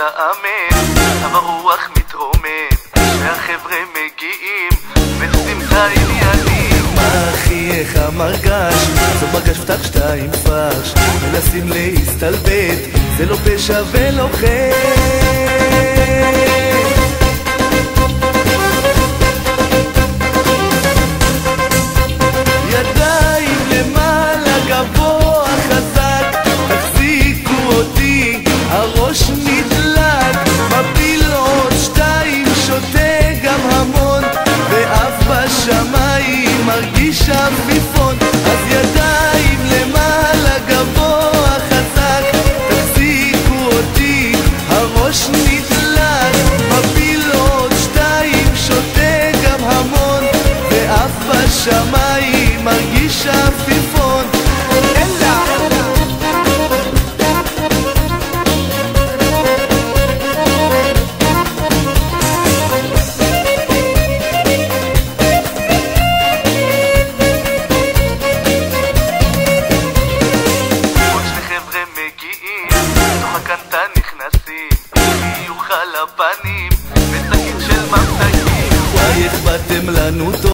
משתעמם, הרוח מתרומם, והחבר'ה מגיעים ועושים את העניינים. מה אחי, איך המרגש? זו מרגש פתח שתיים פרש, מנסים להסתלבט, זה לא פשע ולא חטא. ידיים למעלה גבוה חזק, תחזיקו אותי, הראש נדלק, מפיל עוד שתיים, שותה גם המון, ואף בשמיים מרגיש עפיפון. אז ידיים למעלה גבוה חזק, תחזיקו אותי, הראש נדלק, מפיל עוד שתיים, שותה גם המון, ואף בשמיים מרגיש עפיפון.